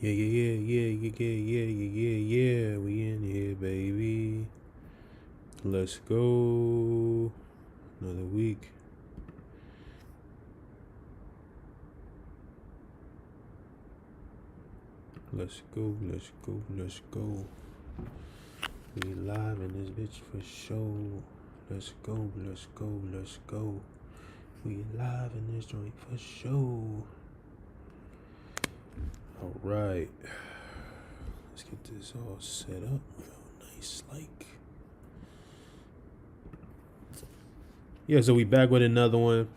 Yeah, yeah, yeah, yeah, yeah, yeah, yeah, yeah, yeah. We in here, baby. Let's go. Another week. Let's go, let's go, let's go. We live in this bitch for show. Let's go, let's go, let's go. We live in this joint for show. All right. Let's get this all set up. Nice, like. Yeah, so we back with another one.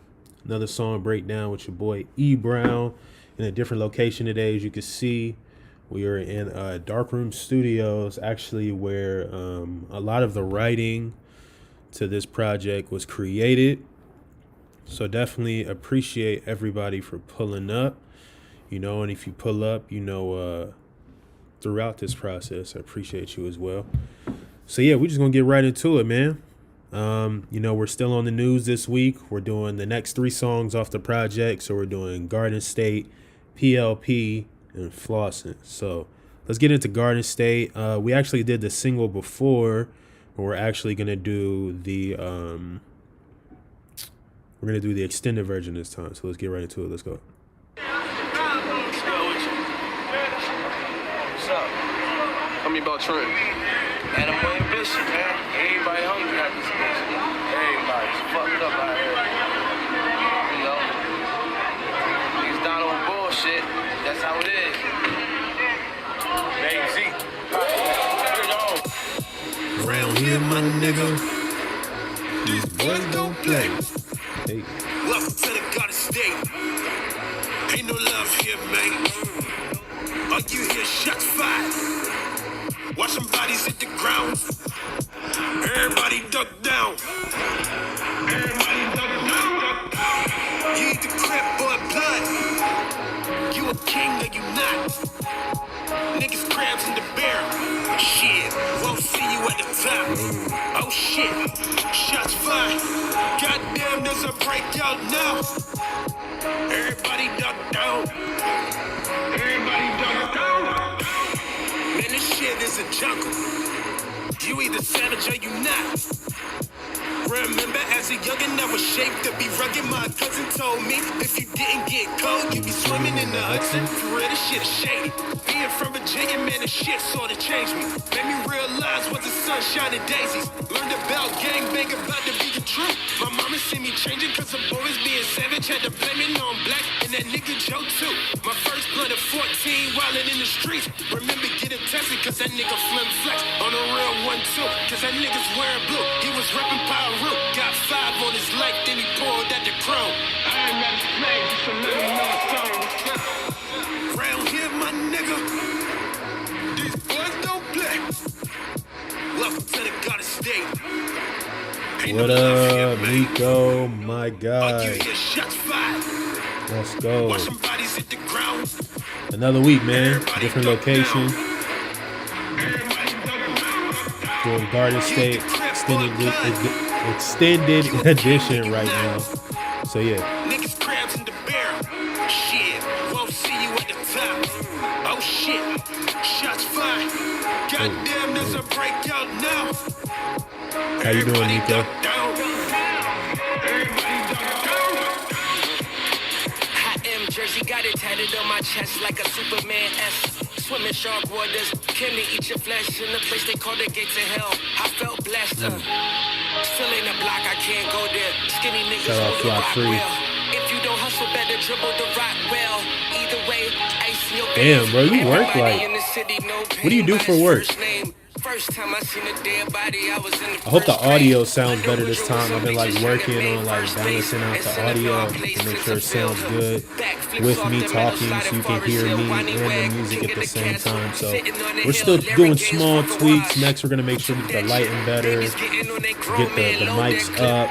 Another song breakdown with your boy E. Brown in a different location today. As you can see, we are in Darkroom Studios, actually, where a lot of the writing to this project was created. So definitely appreciate everybody for pulling up, and if you pull up, throughout this process, I appreciate you as well. So yeah, we're just going to get right into it, man. We're still on the news this week. We're doing the next 3 songs off the project. So we're doing Garden State, P.L.P, and Flossin. So let's get into Garden State. We actually did the single before, but we're actually going to do the extended version this time. So let's get right into it. Let's go. What's up? Tell me about Trent. And I'm ambition, man. Everybody hungry at this bitch. Everybody's fucked up out here. Niggas down on bullshit. That's how it is. Baby Z. Around here, my nigga, these boys don't play. Hey. Welcome to the Garden State. Ain't no love here, man. All you hear shots fired. Watch some bodies hit the ground. Everybody duck down. Everybody duck down. You eat the crib, boy, blood. You a king or you not? Niggas crabs in the barrel. Shit, won't see you at the top. Oh shit, shots fired. Goddamn, there's a breakout now. Everybody duck down. Everybody duck down. Man, this shit is a jungle. You either savage or you not. Remember, as a youngin', I was shaped to be rugged. My cousin told me, if you didn't get cold, you'd be swimming in the Hudson. For real, this shit is shady. Being from Virginia, man, this shit sorta changed me. Made me realize what the sunshine and daisies. Learned about gangbang, about to be the truth. My mama see me changing cause some boys being savage. Had to blame it on black and that nigga Joe too. My first blunt at 14, wildin' in the streets. Remember getting tested cause that nigga Flim Flex on a real one too. Cause that nigga's wearing blue. He was reppin' Power Root. Got 5 on his leg, then he pulled at the chrome. I ain't got a slave, so let me know what's up. Round here, my nigga, these boys don't play. Welcome to the Garden State. What up, Nico? My God. Let's go. Another week, man. Different location. Doing Garden State extended edition right now. So yeah. Niggas crabs in the barrel. Shit, won't see you at the top. Oh shit, shots fired. Goddamn, there's a breakout now. How you doing, Nico? Jersey got it tatted on my chest like a Superman S. Swimming shark waters, came to eat your flesh in the place they call the gates of hell. I felt blessed. Still ain't a block, I can't go there. Skinny niggas hold the rock well. If you don't hustle, better dribble the rock well. Either way, ice in your damn, bro, you work like. What do you do for work? First time I seen a dead body, I was in the I hope the audio sounds better this time. I've been working on balancing out the audio to make sure it sounds good with me talking so you can hear me and the music at the same time. So we're still doing small tweaks. Next, we're gonna make sure we get the lighting better, get the mics up,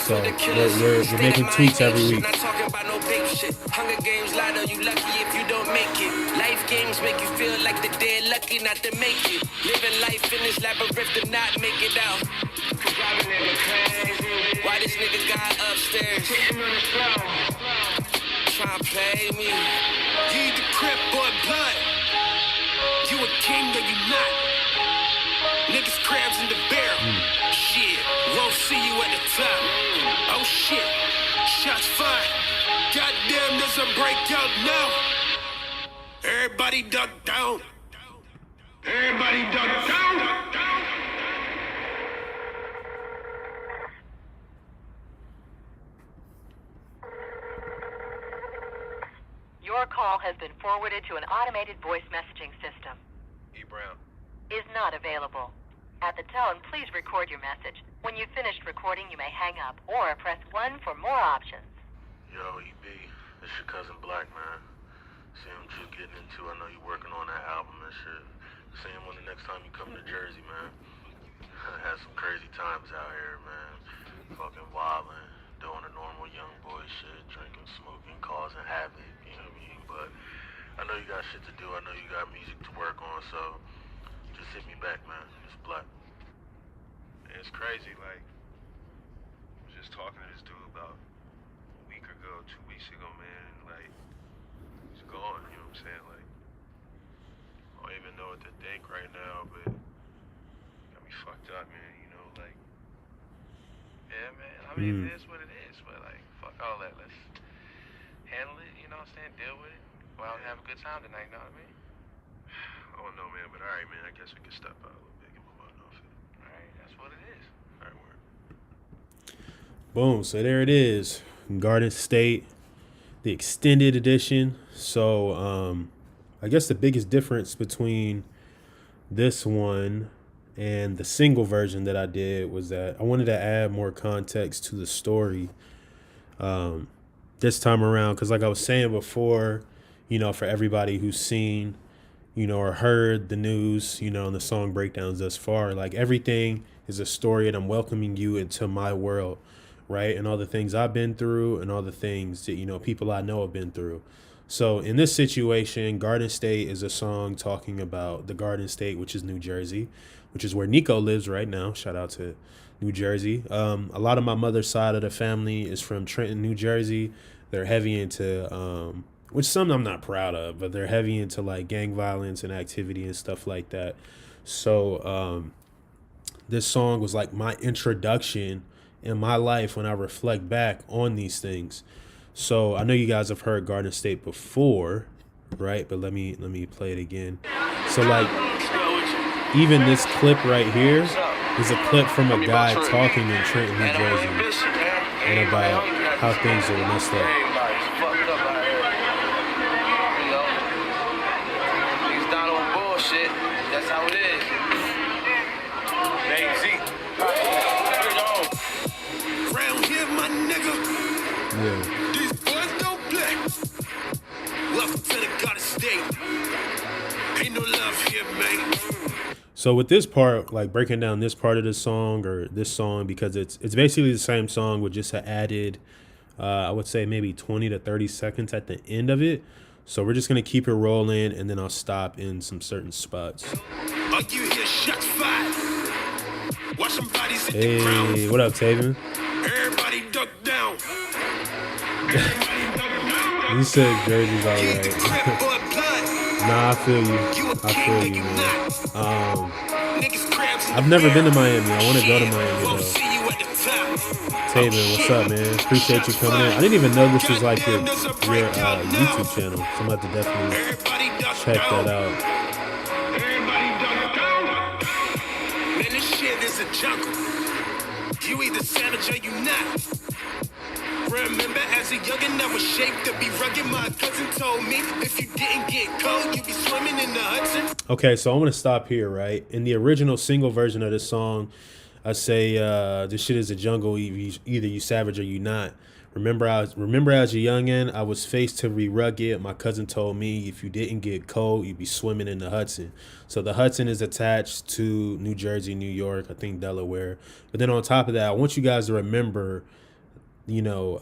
So we're making tweaks every week. Hunger Games ladder, you lucky if you don't make it. Life games make you feel like the dead lucky not to make it. Living life in this labyrinth to not make it out. Why this nigga guy upstairs trying to play me? Crip boy blood. You a king or you not? Niggas crabs in the barrel. Shit, won't see you at the top. Oh shit, shots fired. Goddamn, there's a breakout now. Everybody duck down. Everybody duck down. Your call has been forwarded to an automated voice messaging system. E. Brown. Is not available. At the tone, please record your message. When you've finished recording, you may hang up or press 1 for more options. Yo, EB, it's your cousin Black, man. See him just getting into. I know you working on that album and shit. See him when the next time you come to Jersey, man. Had some crazy times out here, man. Fucking wildin', doing the normal young boy shit, drinking, smoking, causing havoc, you know what I mean? But I know you got shit to do. I know you got music to work on, so just hit me back, man. It's Black. It's crazy, like, I was just talking to this dude about a week ago, 2 weeks ago, man, like, he's gone, you know what I'm saying? Like, I don't even know what to think right now, but got me fucked up, man, you know, like, yeah, man, I mean, it is what it is, but, like, fuck all that, let's handle it, you know what I'm saying, deal with it, go out and have a good time tonight, you know what I mean? I don't know, man, but alright, man, I guess we can step out a little bit, get my mind off it. Alright, that's what it is. Alright, word. Boom. So there it is. Garden State, the extended edition. So I guess the biggest difference between this one and the single version that I did was that I wanted to add more context to the story this time around. Because like I was saying before, you know, for everybody who's seen, you know, or heard the news, you know, and the song breakdowns thus far, like everything is a story and I'm welcoming you into my world, right? And all the things I've been through and all the things that, you know, people I know have been through. So in this situation, Garden State is a song talking about the Garden State, which is New Jersey, which is where Nico lives right now. Shout out to New Jersey. A lot of my mother's side of the family is from Trenton, New Jersey. They're heavy into, which some I'm not proud of, but they're heavy into like gang violence and activity and stuff like that. So this song was like my introduction in my life when I reflect back on these things. So I know you guys have heard Garden State before, right? But let me play it again. So like even this clip right here is a clip from a guy talking in Trenton, New Jersey, and about how things are messed up. Everybody's fucked up out here. You know? Niggas down on bullshit. That's how it is. Daisy. Round here, my nigga. Yeah. These boys don't play. Welcome to the Garden State. Ain't no love here, man. So with this part, like breaking down this part of the song or this song, because it's basically the same song with just an added, I would say maybe 20 to 30 seconds at the end of it. So we're just going to keep it rolling and then I'll stop in some certain spots. All you hear shots fired. Watch some bodies hit the ground. Hey, what up, Taven? Everybody duck down. You said Jersey's all Get the right. crip boy blood. Nah, I feel you. You a I king feel or you, you man. not? Niggas crabs in I've the never been to barrel. Miami. I want to go to Shit, Miami won't though. see you at the top. Taven, what's up, man? Appreciate you coming in. I didn't even know this was like your YouTube channel, so I'm about to definitely Everybody duck check down. that out. Everybody duck down. Man, this shit is a jungle. You either savage or you not. Remember, as a youngin', I was shaped to be rugged. My cousin told me if you didn't get cold, you'd be swimming in the Hudson. Okay, so I'm gonna stop here, right? In the original single version of this song, I say this shit is a jungle. Either you savage or you not. Remember as a youngin', I was faced to be rugged. My cousin told me if you didn't get cold, you'd be swimming in the Hudson. So the Hudson is attached to New Jersey, New York, I think Delaware. But then on top of that, I want you guys to remember, you know,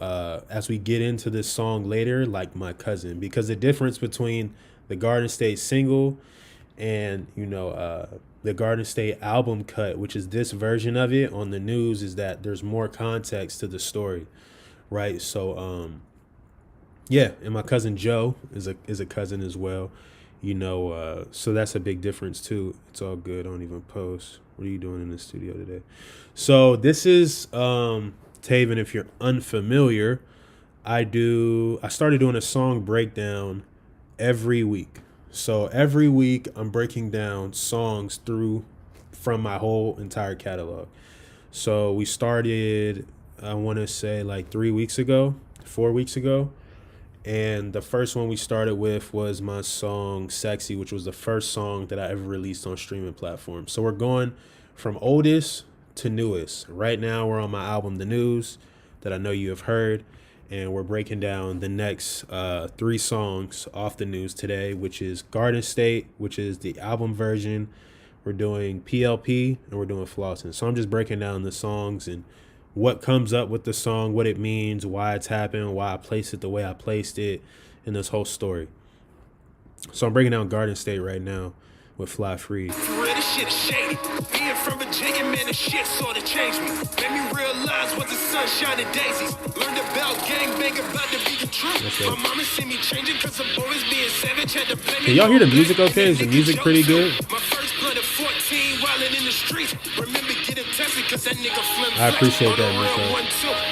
as we get into this song later, like my cousin, because the difference between the Garden State single and, you know, the Garden State album cut, which is this version of it on the news, is that there's more context to the story, right? So yeah, and my cousin Joe is a cousin as well. So that's a big difference too. It's all good. I don't even post. What are you doing in the studio today? So this is Taven. If you're unfamiliar, I started doing a song breakdown every week. So every week I'm breaking down songs from my whole entire catalog. So we started, I want to say like 4 weeks ago. And the first one we started with was my song Sexy, which was the first song that I ever released on streaming platforms. So we're going from oldest to newest. Right now we're on my album The News that I know you have heard. And we're breaking down the next 3 songs off The News today, which is Garden State, which is the album version. We're doing P.L.P. and we're doing Flossin. So I'm just breaking down the songs and what comes up with the song, what it means, why it's happened, why I placed it the way I placed it, and this whole story. So I'm breaking down Garden State right now with Fly Free. For real, this shit is shady. Being from Virginia, man, this shit sorta changed me. Made me realize what the sunshine and daisies. Learned about gangbang, about to be the truth. My mama see me changing cause I'm always being savage. Had to blame. Can y'all hear the music okay? Is the music pretty good? My first blood at 14, wildin' in the streets. Remember getting tested cause that nigga flim. I appreciate that, Nico.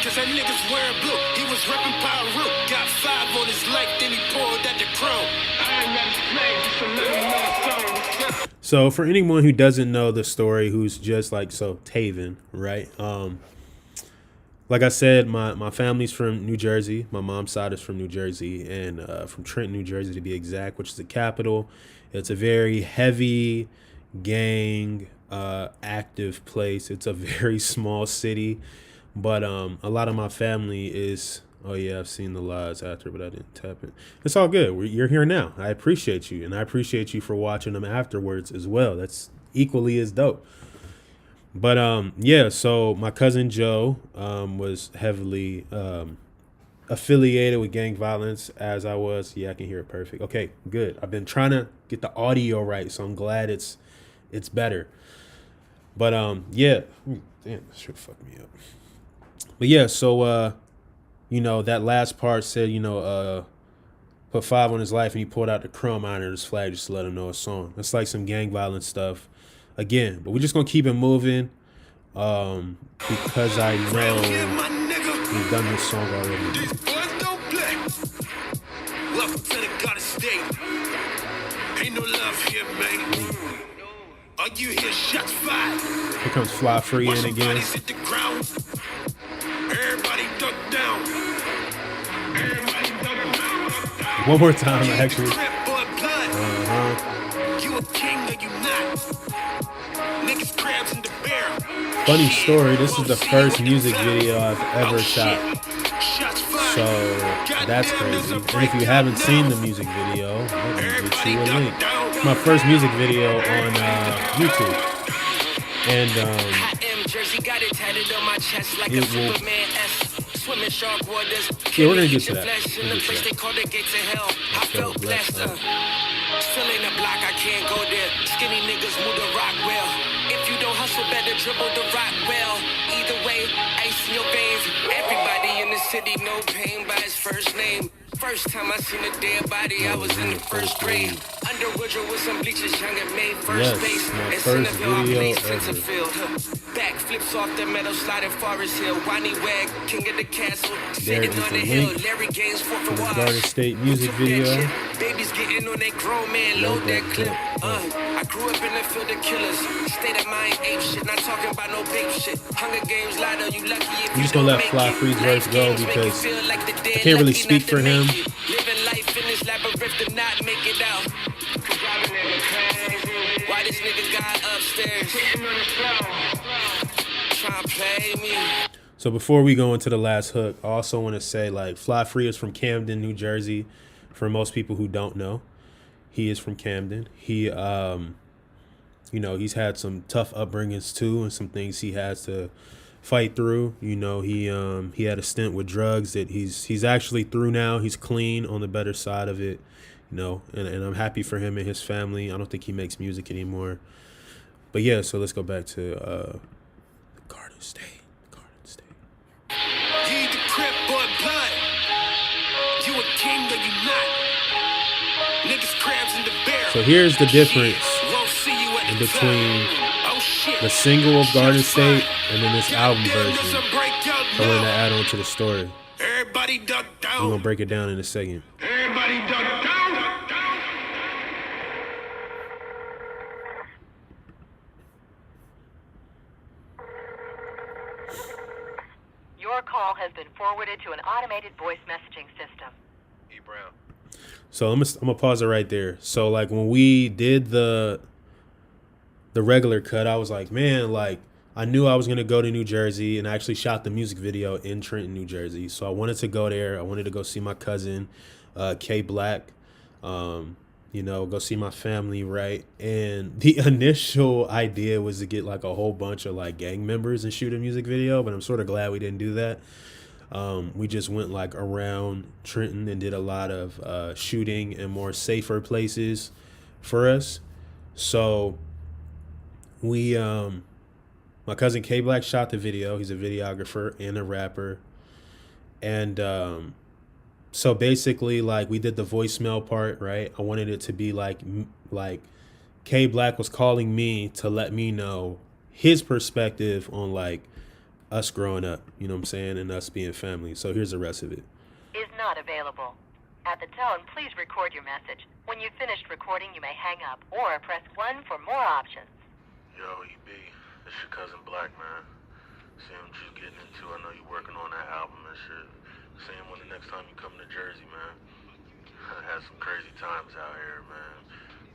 Cause that nigga's wearing blue. He was reppin' Power Root. Got 5 on his life, then he pulled out the chrome. I ain't got to play, just a little more song. So for anyone who doesn't know the story, who's just like, so Taven, right? Like I said, my family's from New Jersey. My mom's side is from New Jersey, and from Trenton, New Jersey to be exact, which is the capital. It's a very heavy gang active place. It's a very small city, but a lot of my family is. Oh yeah, I've seen the lives after, but I didn't tap it. It's all good. You're here now. I appreciate you, and I appreciate you for watching them afterwards as well. That's equally as dope. But yeah. So my cousin Joe was heavily affiliated with gang violence, as I was. Yeah, I can hear it perfect. Okay, good. I've been trying to get the audio right, so I'm glad it's better. But yeah. Damn, this shit fucked me up. But yeah, so that last part said, put 5 on his life and he pulled out the chrome iron his flag just to let him know a song. It's like some gang violence stuff again, but we're just gonna keep it moving because I know we've done this song already. These boys don't play. Welcome to the Garden State. Ain't no love here, man. All you hear shots fired. Here comes Fly Free in again. Hit the ground. Everybody duck down. Everybody duck down. One more time, actually. You a king or you not? Niggas crabs in the bear. Funny story, this is the first music video I've ever shot. So that's crazy. And if you haven't seen the music video, let me get you a link. It's my first music video on YouTube. And it will. Yeah, we're gonna get to that. I felt blessed. Still in the block, I can't go there. Skinny niggas move the rock well. If you don't hustle, better dribble the rock well. Either way, ice in your veins. Everybody in the city know Pain by his first name. First time I seen a dead body, I was in the first grade. Under Woodrow with some bleachers, young and made first base. My first video ever. Backflips off the meadow, sliding Forest Hill. Wani Wag, king of the castle, There sitting is on the the hill. link Larry Gaines for to the wash. Garden State music video. Babies getting on that grown man, load that clip. I grew up in the field of killers. State of mind, ape shit, not talking about no big shit. Hunger Games, Lido, you lucky if I'm just gonna let Fly Free's verse go because I can't really speak for him. Living life in this labyrinth to not make it out. Why this nigga got upstairs? Trying to play me. So before we go into the last hook, I also want to say, like, Fly Free is from Camden, New Jersey. For most people who don't know, he is from Camden. He, he's had some tough upbringings too, and some things he has to fight through. He had a stint with drugs that he's actually through now. He's clean, on the better side of it. And I'm happy for him and his family. I don't think he makes music anymore. But yeah, so let's go back to Garden State. You the crip boy blood. You a king or you not. Niggas crabs in the barrel. So here's the difference Won't see you at in the between top. Oh shit. the single of Garden Shots State fired. and then this album Goddamn, version. there's a breakout I wanted to now. add on to the story. Everybody duck We're gonna down. break it down in a second. Everybody duck down. Your call has been forwarded to an automated voice messaging system. E. Brown. So I'm gonna pause it right there. So like when we did the regular cut, I was like, man, like I knew I was gonna go to New Jersey, and I actually shot the music video in Trenton, New Jersey. So I wanted to go there. I wanted to go see my cousin, K Black. You know, go see my family, right? And the initial idea was to get like a whole bunch of like gang members and shoot a music video, but I'm sort of glad we didn't do that. We just went like around Trenton and did a lot of shooting in more safer places for us. So we, my cousin K Black shot the video. He's a videographer and a rapper. And so basically, like we did the voicemail part, right? I wanted it to be like K Black was calling me to let me know his perspective on like us growing up, you know what I'm saying, and us being family. So here's the rest of it. Is not available. At the tone, please record your message. When you've finished recording, you may hang up or press 1 for more options. Yo, EB, it's your cousin Black, man. See what you getting into. I know you working on that album and shit. See him when the next time you come to Jersey, man. I had some crazy times out here, man.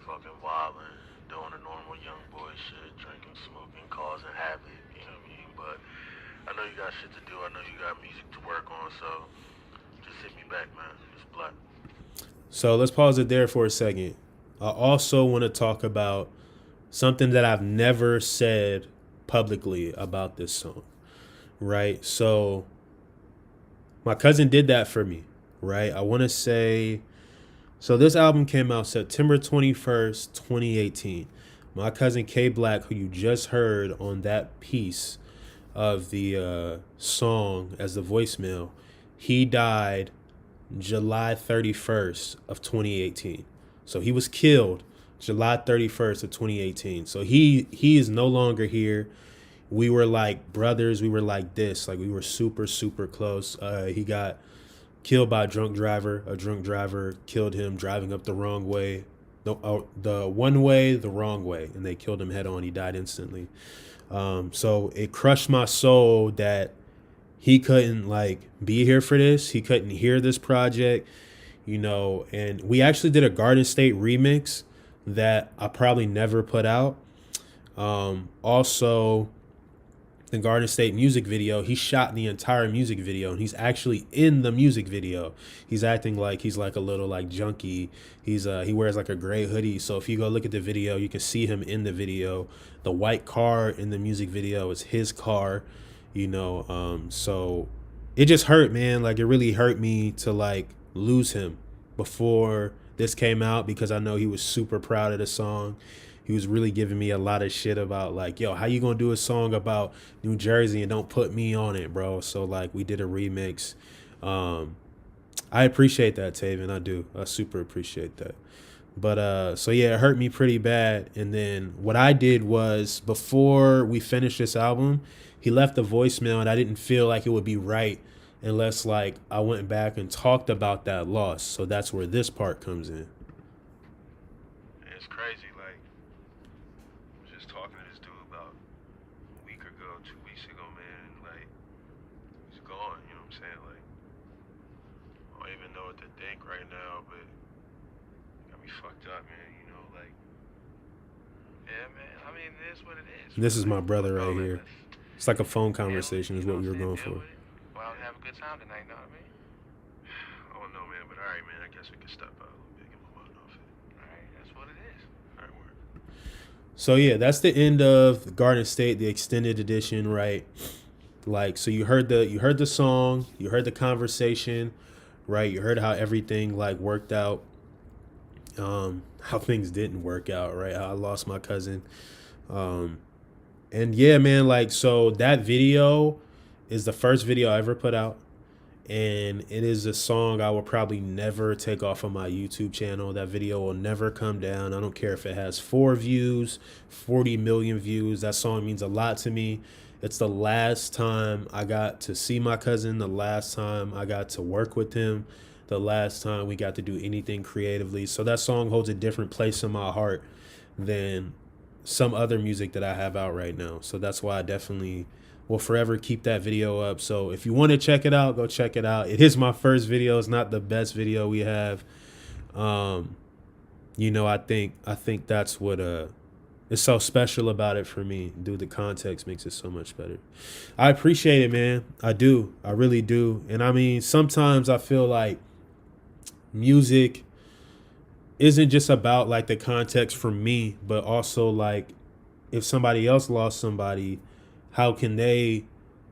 Fucking wildin', doing the normal young boy shit, drinking, smoking, causing havoc, you know what I mean? But I know you got shit to do. I know you got music to work on, so just hit me back, man. It's Black. So let's pause it there for a second. I also want to talk about something that I've never said publicly about this song, right? So my cousin did that for me, right? I want to say, so this album came out September 21st, 2018. My cousin K Black, who you just heard on that piece of the song as the voicemail, he died July 31st of 2018. So he was killed July 31st of 2018. So he is no longer here. We were like brothers. We were like this. Like we were super, super close. He got killed by a drunk driver. A drunk driver killed him driving up the wrong way. The one way, the wrong way. And they killed him head on. He died instantly. So it crushed my soul that he couldn't like be here for this. He couldn't hear this project, you know, and we actually did a Garden State remix that I probably never put out. Also, the Garden State music video, he shot the entire music video, and he's actually in the music video. He's acting like he's like a little like junkie. He wears like a gray hoodie. So if you go look at the video, you can see him in the video. The white car in the music video is his car, you know. So it just hurt, man. Like it really hurt me to like lose him before this came out, because I know he was super proud of the song. He was really giving me a lot of shit about like, yo, how you gonna do a song about New Jersey and don't put me on it, bro? So like we did a remix. I appreciate that, Taven. I do. I super appreciate that. But so yeah, it hurt me pretty bad. And then what I did was, before we finished this album, he left a voicemail, and I didn't feel like it would be right unless like I went back and talked about that loss. So that's where this part comes in. It's crazy, like, I was just talking to this dude about a week ago, 2 weeks ago, man, and, like, he's gone, you know what I'm saying? Like, I don't even know what to think right now, but it got me fucked up, man, you know, like, yeah, man, I mean, it is what it is. This is my brother right Oh, man, here. let's It's like a phone deal with conversation it, is you what know we were I'm going saying? Deal for. with it. Well, I'll have a good time tonight, know what I mean? I don't know, man, but all right, man, I guess we can step out a little bit, get my mind off it. All right, that's what it is. All right, word. So yeah, that's the end of Garden State, the extended edition, right? Like, so you heard the song, you heard the conversation, right? You heard how everything like worked out, how things didn't work out, right? How I lost my cousin. And yeah, man, like, so that video is the first video I ever put out. And it is a song I will probably never take off of my YouTube channel. That video will never come down. I don't care if it has 4 views, 40 million views. That song means a lot to me. It's the last time I got to see my cousin, the last time I got to work with him, the last time we got to do anything creatively. So that song holds a different place in my heart than some other music that I have out right now. So that's why I definitely will forever keep that video up. So if you want to check it out, go check it out. It is my first video. It's not the best video we have. You know, I think that's what is so special about it for me. Dude, the context makes it so much better. I appreciate it, man. I do. I really do. And I mean, sometimes I feel like music isn't just about like the context for me, but also like if somebody else lost somebody, how can they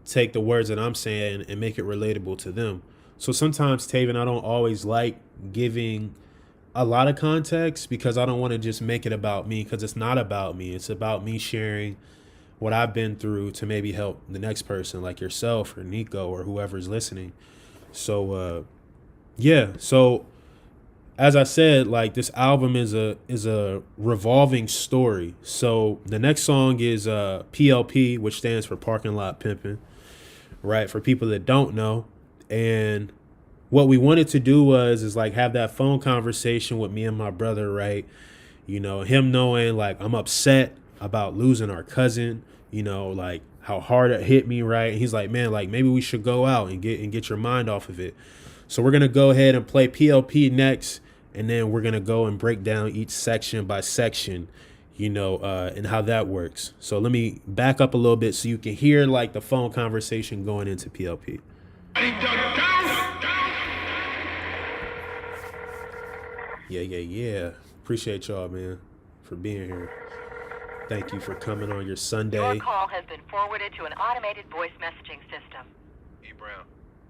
take the words that I'm saying and make it relatable to them? So sometimes, Taven, I don't always like giving a lot of context because I don't want to just make it about me, because it's not about me. It's about me sharing what I've been through to maybe help the next person, like yourself or Nico or whoever's listening. So, yeah. So as I said, like this album is a revolving story. So the next song is P.L.P, which stands for Parking Lot Pimpin', right? For people that don't know. And what we wanted to do is like have that phone conversation with me and my brother, right? You know, him knowing like I'm upset about losing our cousin, you know, like how hard it hit me, right? And he's like, man, like maybe we should go out and get your mind off of it. So we're gonna go ahead and play P.L.P next, and then we're gonna go and break down each section by section, you know, and how that works. So let me back up a little bit so you can hear like the phone conversation going into P.L.P. Yeah. Appreciate y'all, man, for being here. Thank you for coming on your Sunday. Your call has been forwarded to an automated voice messaging system. E. Brown.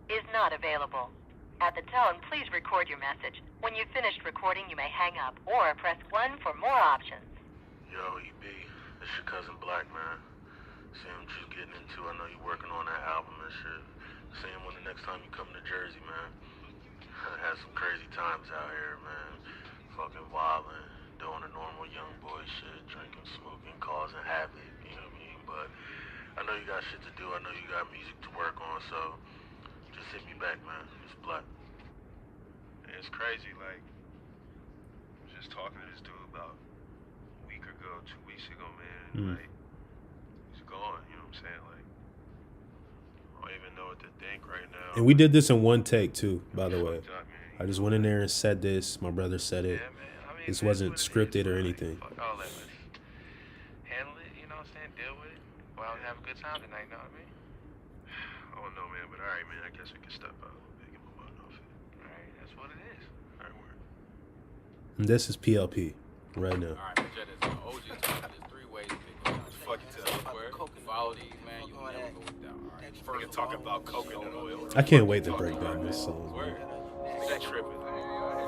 Is not available. At the tone, please record your message. When you've finished recording, you may hang up or press 1 for more options. Yo, E.B., it's your cousin Black, man. See what you getting into. I know you're working on that album and shit. See him when the next time you come to Jersey, man. I had some crazy times out here, man. Fucking wildin', doing the normal young boy shit, drinking, smoking, causing havoc, you know what I mean? But I know you got shit to do. I know you got music to work on, so just hit me back, man. It's Black. And it's crazy, like, I was just talking to this dude about a week ago, 2 weeks ago, man. Like, he's gone, you know what I'm saying? Like, I don't even know what to think right now. And we did this in one take too, by the way. Fucked up, man. I just went in there and said this. My brother said it. Yeah, man. I mean, This man, wasn't what it scripted is, or man. anything. Fuck all that, man. Handle it, you know what I'm saying? Deal with it. Go out and have a good time tonight, you know what I mean? I don't know, man, but all right, man. I guess we can step out a little bit, get my mind off it. All right, that's what it is. All right, word. And this is P.L.P. right now. All right, check this out. OG told me there's 3 ways to pick up. Fuck you, tell me. Follow these, man. You will never go without. All right. We can talk about coconut oil. I can't wait to break down this song. Word. That tripping.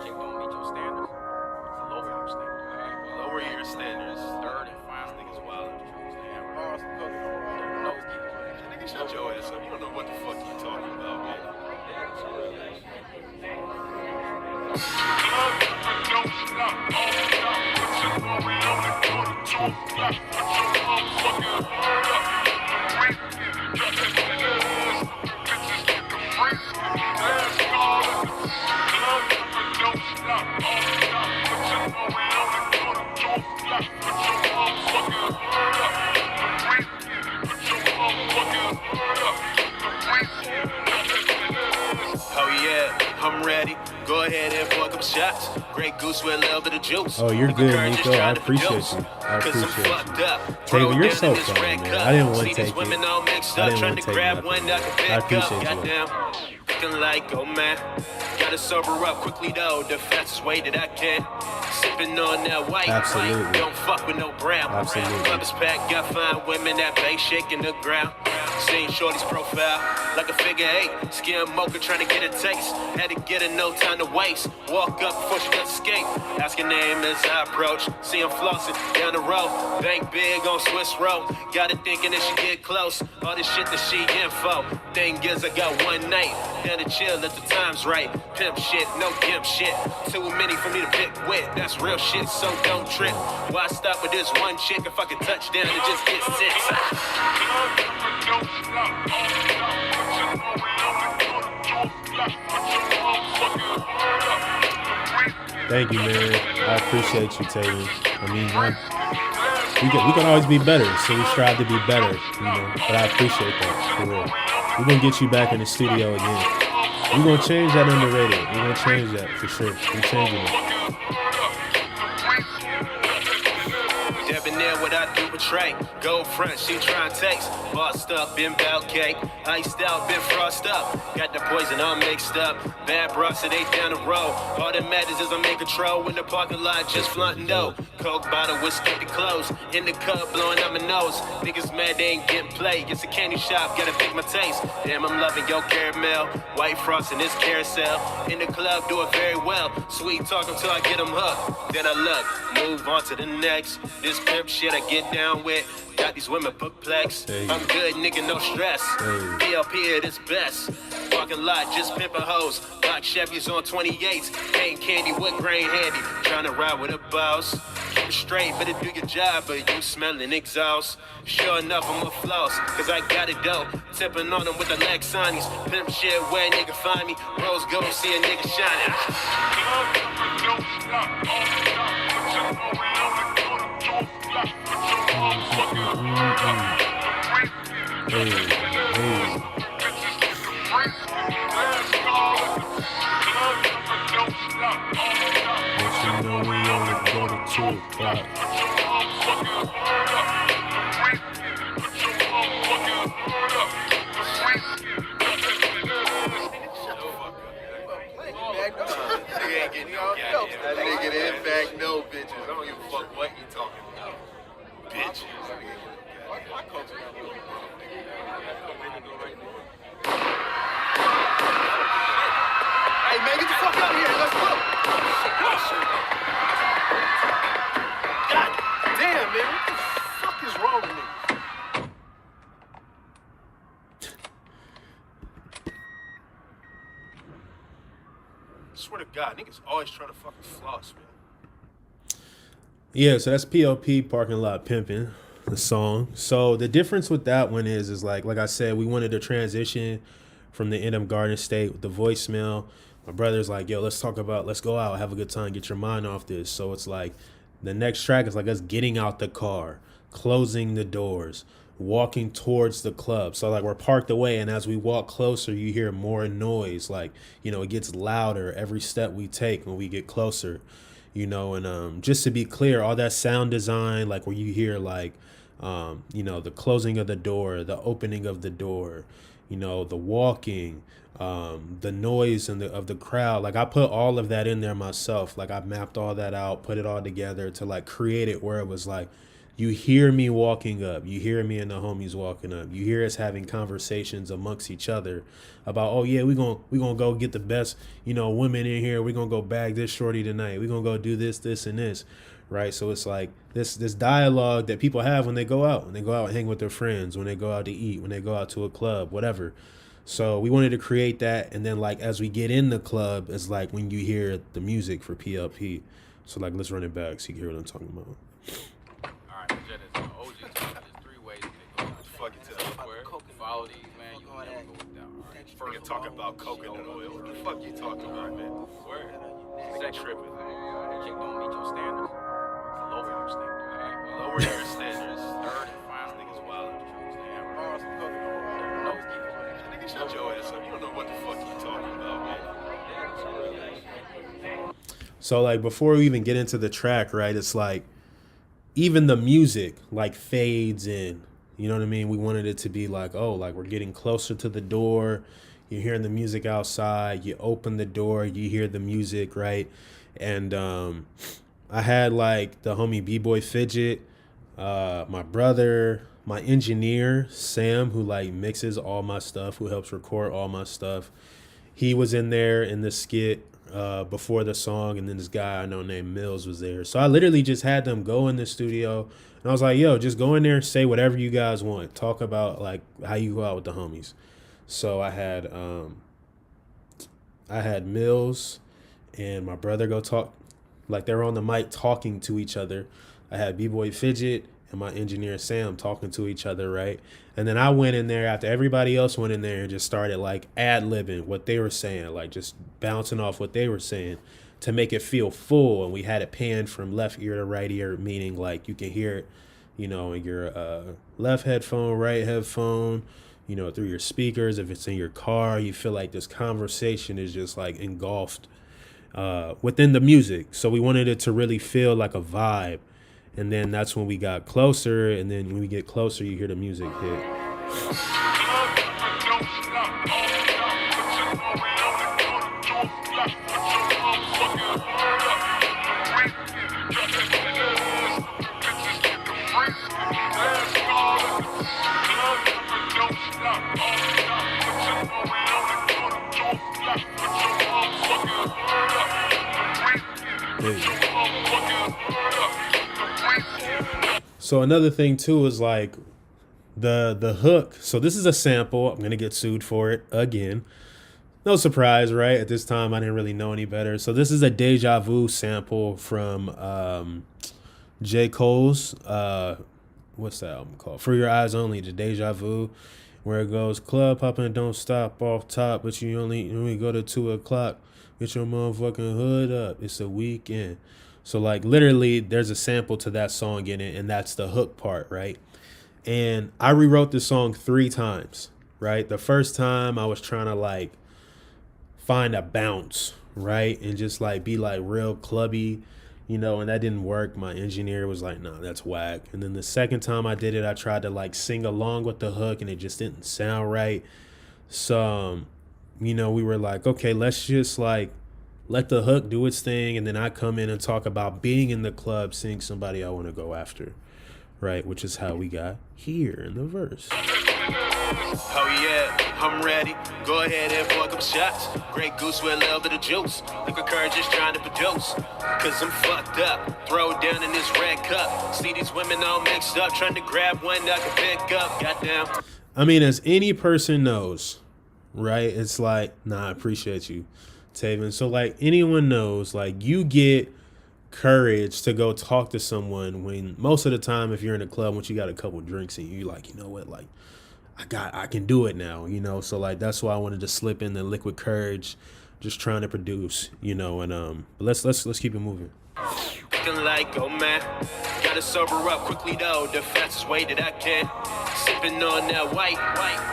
Chick don't meet your standards. It's lower your standards. Lower your standards. Third and final. Niggas wild. No excuse. Nigga, shut your ass up. You don't know what the fuck you talking about, man. Oh yeah, I'm ready. Go ahead and fuck up shots. Great goose with a little bit of juice. Oh, you're The good, current Nico. is I trying to appreciate produce. you. I 'Cause I'm appreciate you. fucked up. Taylor, Roll you're down so in this funny, red man. cup. I didn't want to See these take women it. all mixed I up, didn't trying want to to take grab nothing. one I can I pick up. appreciate you, Goddamn. Looking like, oh man. Gotta sober up quickly though, the fastest way that I can. Sipping on that white Absolutely. wine. Don't fuck with no brown. Absolutely. Club is packed, got fine women that bass shaking the ground. Seen Shorty's profile like a figure 8. Skin mocha trying to get a taste. Had to get her, no time to waste. Walk up before she does escape. Ask her name as I approach. See him flossing down the road. Bank big on Swiss roll. Got her thinking that she get close. All this shit that she info. Thing is, I got one night. down to chill at the time's right. Pimp shit, no gimp shit. Too many for me to pick with. That's real shit, so don't trip. Why stop with this one chick if I can touch down and just get six? Thank you, man. I appreciate you, Taylor. I mean, we can always be better, so we strive to be better, you know. But I appreciate that, for real. We're gonna get you back in the studio again. We're gonna change that underrated. We're gonna change that for sure. We're changing it. Debonair, what I do betray. Go front, she trying text. Bossed up, been bout cake. Iced out, been frost up. Got the poison all mixed up. Bad bros, so they down the road. All that matters is I'm in control. In the parking lot, just flaunting dough. Coke bottle with skippy clothes. In the cup, blowing out my nose. Niggas mad they ain't getting played. It's a candy shop, gotta pick my taste. Damn, I'm loving your caramel. White frost in this carousel. In the club, do it very well. Sweet talk until I get them hooked. Then I look, move on to the next. This pimp shit I get down with. Got these women perplexed. Hey. I'm good, nigga, no stress. Hey. P.L.P at its best. Parking lot, just pimpin' hoes. Black Chevys on 28s. Ain't candy with grain handy. Tryna ride with a boss. Keep it straight, better do your job, but you smellin' exhaust. Sure enough, I'm a floss, cause I got it dope. Tippin' on them with the Lexanis. Pimp shit, where a nigga find me. Rose gold, see a nigga shining. Hey, hey. Let you know we only go to 2 o'clock. That nigga didn't back no bitches. I don't give a fuck what you talking about. Bitches. Hey man, get the fuck out of here. Let's go. God damn, man. What the fuck is wrong with me? I swear to God, niggas always trying to fucking floss, man. Yeah, so that's P.L.P. Parking Lot Pimpin', the song. So the difference with that one is like I said, we wanted to transition from the end of Garden State with the voicemail. My brother's like, yo, let's go out, have a good time, get your mind off this. So it's like the next track is like us getting out the car, closing the doors, walking towards the club. So like we're parked away, and as we walk closer, you hear more noise. Like, you know, it gets louder every step we take when we get closer. You know, and just to be clear, all that sound design, like where you hear like, you know, the closing of the door, the opening of the door, you know, the walking, the noise and of the crowd. Like I put all of that in there myself. Like I mapped all that out, put it all together to like create it where it was like, you hear me walking up, you hear me and the homies walking up, you hear us having conversations amongst each other about, oh yeah, we gonna go get the best, you know, women in here, we gonna go bag this shorty tonight, we gonna go do this and this, right? So it's like this dialogue that people have when they go out and hang with their friends, when they go out to eat, when they go out to a club, whatever. So we wanted to create that, and then like as we get in the club, it's like when you hear the music for P.L.P. So like let's run it back so you can hear what I'm talking about. Follow these, man. You never go without. All right. First of talk about coconut oil. What the fuck you talking about, man? Word. Nigga tripping. Chick don't meet your standards. Lower your standards. All right. Well, Lower your standards. third and final. Niggas wild. No, Nigga, shut your ass up. You don't know what the fuck you talking about, man. So like before we even get into the track, right, it's like even the music like fades in. You know what I mean? We wanted it to be like, oh, like we're getting closer to the door. You're hearing the music outside. You open the door. You hear the music, right? And I had like the homie B-Boy Fidget, my brother, my engineer, Sam, who like mixes all my stuff, who helps record all my stuff. He was in there in the skit before the song, and then this guy I know named Mills was there. So I literally just had them go in the studio, and I was like, yo, just go in there and say whatever you guys want. Talk about like how you go out with the homies. So I had I had Mills and my brother go talk, like they're on the mic talking to each other. I had B-Boy Fidget and my engineer Sam talking to each other, right? And then I went in there after everybody else went in there and just started like ad-libbing what they were saying, like just bouncing off what they were saying to make it feel full. And we had it panned from left ear to right ear, meaning like you can hear it, in your left headphone, right headphone, through your speakers. If it's in your car, you feel like this conversation is just like engulfed within the music. So we wanted it to really feel like a vibe. And then that's when we got closer. And then when we get closer, you hear the music hit. So another thing too is like the hook. So this is a sample. I'm gonna get sued for it again. No surprise, right? At this time, I didn't really know any better. So this is a Deja Vu sample from J. Cole's what's that album called? For Your Eyes Only, the Deja Vu, where it goes club popping, don't stop off top, but you only go to 2:00. Get your motherfucking hood up. It's a weekend. So like literally there's a sample to that song in it, and that's the hook part, right? And I rewrote this song 3 times, right? The first time I was trying to like find a bounce, right? And just like be like real clubby, and that didn't work. My engineer was like, nah, that's whack. And then the second time I did it, I tried to like sing along with the hook and it just didn't sound right. So, we were like, okay, let's just like let the hook do its thing, and then I come in and talk about being in the club, seeing somebody I want to go after, right? Which is how we got here in the verse. Oh yeah, I'm ready. Go ahead and fuck up shots. Great goose with a little bit of juice. Liquid courage just trying to produce. Cause I'm fucked up. Throw it down in this red cup. See these women all mixed up, trying to grab one I can pick up. Goddamn. I mean, as any person knows, right? It's like, nah, I appreciate you, Taven. So like anyone knows, like you get courage to go talk to someone when most of the time if you're in a club, once you got a couple drinks and you like, what, like I can do it now, so like that's why I wanted to slip in the liquid courage, just trying to produce, and but let's keep it moving. Like, oh man, gotta sober up quickly though, the fastest way that I can. Sipping on that white,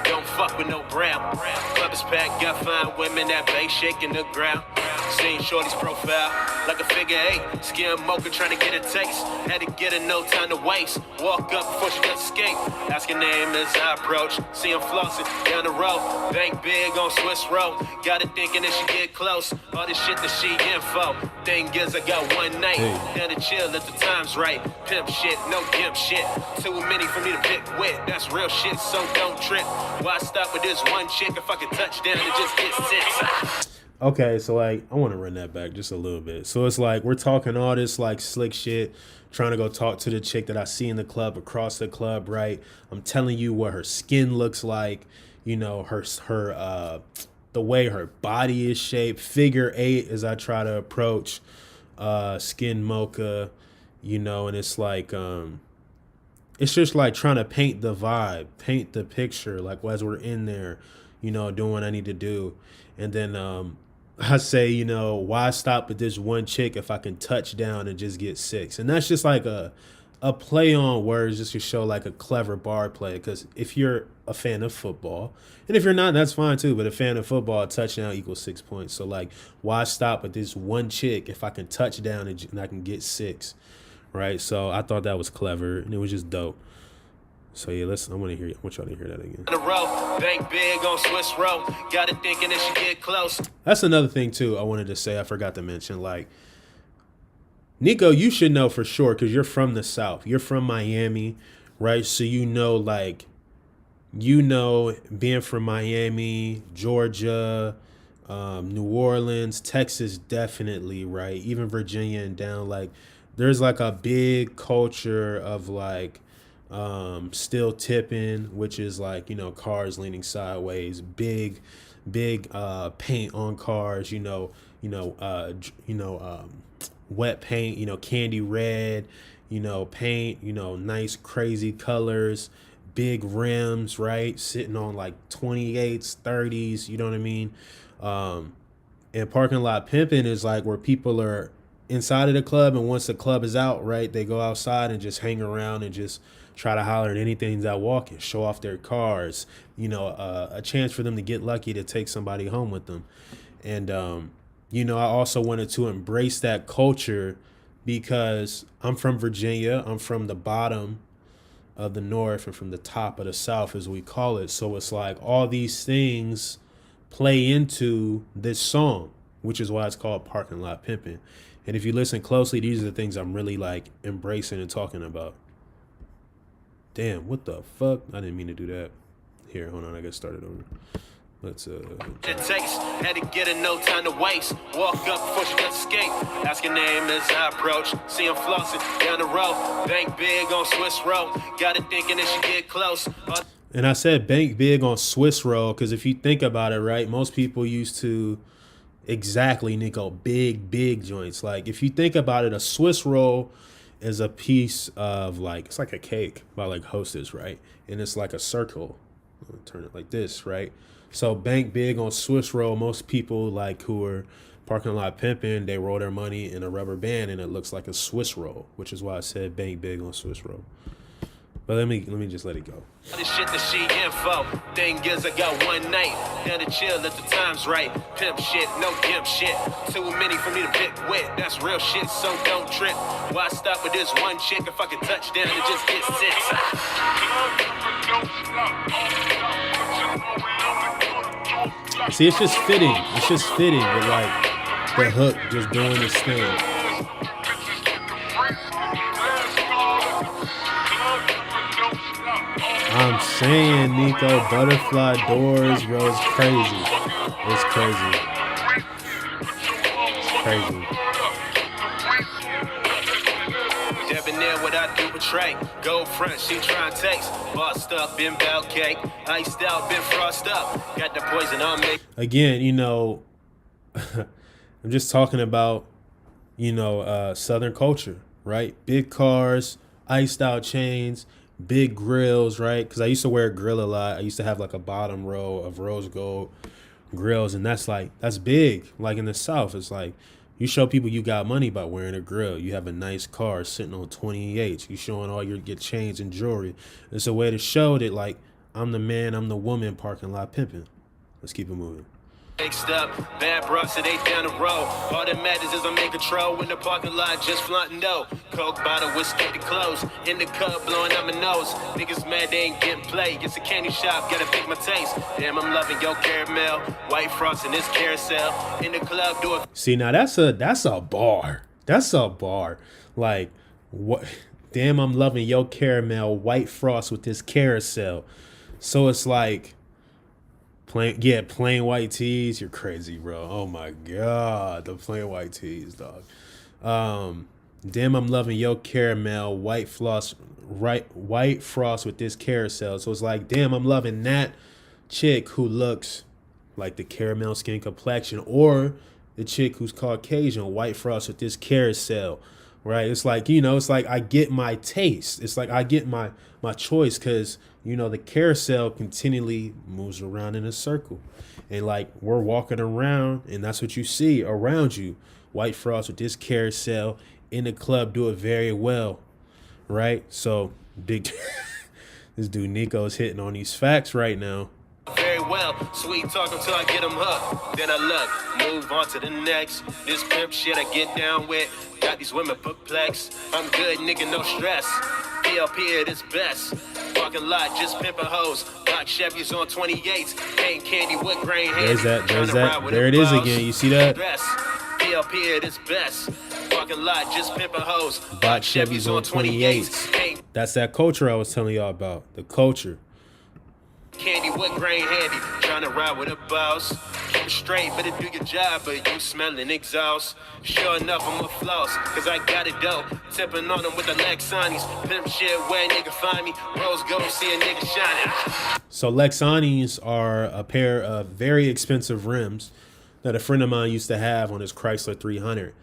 don't fuck with no brown. Club is packed, got fine women, that bass shaking the ground. Seeing shorty's profile, like a figure 8. Skin mocha trying to get a taste. Had to get her, no time to waste. Walk up before she does escape. Ask her name as I approach. See him flossing down the road. Bank big on Swiss road. Got her thinking that she get close. All this shit that she info. Thing is, I got one night. Down to chill at the time's right. Pimp shit, no gimp shit. Too many for me to pick with. That's real shit, so don't trip. Why stop with this one chick if I can touch down and just get 6? Okay, so like I want to run that back just a little bit. So it's like we're talking all this like slick shit, trying to go talk to the chick that I see in the club, across the club, right? I'm telling you what her skin looks like, her the way her body is shaped, figure 8 as I try to approach skin mocha, and it's like it's just like trying to paint the vibe, paint the picture, like as we're in there, doing what I need to do. And then I say, why stop with this one chick if I can touch down and just get 6? And that's just like a play on words just to show like a clever bar play. Because if you're a fan of football, and if you're not, that's fine too. But a fan of football, a touchdown equals 6 points. So like, why stop with this one chick if I can touch down and I can get 6, right? So I thought that was clever and it was just dope. So yeah, I want y'all to hear that again. Bank big on Swiss road. Got it thinking that she get close. That's another thing too I wanted to say. I forgot to mention, like, Nico, you should know for sure because you're from the South. You're from Miami, right? So like, being from Miami, Georgia, New Orleans, Texas, definitely, right? Even Virginia and down, like, there's like a big culture of like still tipping, which is like, cars leaning sideways, big big paint on cars, wet paint, candy red, paint, nice crazy colors, big rims, right? Sitting on like 28s, 30s, you know what I mean? And parking lot pimping is like where people are inside of the club, and once the club is out, right, they go outside and just hang around and just try to holler at anything that walking, show off their cars, a chance for them to get lucky to take somebody home with them. And I also wanted to embrace that culture because I'm from Virginia. I'm from the bottom of the North and from the top of the South, as we call it. So it's like all these things play into this song, which is why it's called Parking Lot Pimping. And if you listen closely, these are the things I'm really like embracing and talking about. Damn, what the fuck? I didn't mean to do that. Here, hold on, I got started over. Let's It takes, had to get in no time to waste. Walk up before she does escape. Ask her name as I approach. See him flossing down the road. Bank big on Swiss road. Got it thinking that she get close. And I said bank big on Swiss roll because if you think about it, right, most people used to exactly, Nico, big joints. Like if you think about it, a Swiss roll is a piece of like, it's like a cake by like Hostess, right? And it's like a circle. I'm gonna turn it like this, right? So bank big on Swiss roll. Most people like who are parking lot pimping, they roll their money in a rubber band and it looks like a Swiss roll, which is why I said bank big on Swiss roll. But let me just let it go. This shit that she info. Thing is, I got one night. Down to chill at the time's right. Pimp shit, no gimp shit. Too many for me to pick with. That's real shit, so don't trip. Why stop with this one chick if I can touch down and just get six? See, it's just fitting. It's just fitting with like the hook just doing its thing. I'm saying, Nico, butterfly doors, bro, it's crazy. It's crazy. It's crazy. Debonair, what I do betray. Go front, she trying to taste. Bossed up, been bout cake. Iced out, been frost up. Got the poison on me. Again, I'm just talking about, Southern culture, right? Big cars, iced out chains, big grills, right? Because I used to wear a grill a lot. I used to have like a bottom row of rose gold grills, and that's big. Like in the South, it's like you show people you got money by wearing a grill. You have a nice car sitting on 28. You showing all your chains and jewelry. It's a way to show that like I'm the man, I'm the woman parking lot pimping. Let's keep it moving. Mixed up, bad bros, so they down the road. All that matters is I'm in control in the parking lot, just flaunting dough. Coke bottle with skippy clothes. In the cup, blowing out my nose. Niggas mad they ain't getting played. It's a candy shop, gotta pick my taste. Damn, I'm loving your caramel. White frost in this carousel. In the club, do it. See, now that's a bar. That's a bar. Like, what? Damn, I'm loving your caramel. White frost with this carousel. So it's like, plain white tees. You're crazy, bro. Oh my God, the plain white tees, dog. Damn, I'm loving your caramel, white frost with this carousel. So it's like, damn, I'm loving that chick who looks like the caramel skin complexion, or the chick who's Caucasian, white frost with this carousel, right? It's like, it's like I get my taste. It's like I get my choice because, the carousel continually moves around in a circle. And like we're walking around and that's what you see around you. White frost with this carousel in the club do it very well, right? So big, this dude Nico is hitting on these facts right now. Very well, sweet talk until I get them hooked. Then I look, move on to the next. This pimp shit I get down with. Got these women perplexed. I'm good, nigga, no stress. P.L.P. at its best. Parking lot, just pimping hoes. Black Chevys on 28s. Paint candy with grain hair. There's that. There it is again. You see that? P.L.P. at its best. Parking lot, just pimping hoes. Black Chevys on 28s. That's that culture I was telling y'all about. The culture. Candy with grain handy, trying to ride with a boss. keep it straight, better do your job, but you smelling exhaust. Sure enough, I'm a floss, cause I got it dope. Tipping on them with the Lexanis. Pimp shit, where a nigga find me. Rose gold, see a nigga shining. So Lexanis are a pair of very expensive rims that a friend of mine used to have on his Chrysler 300.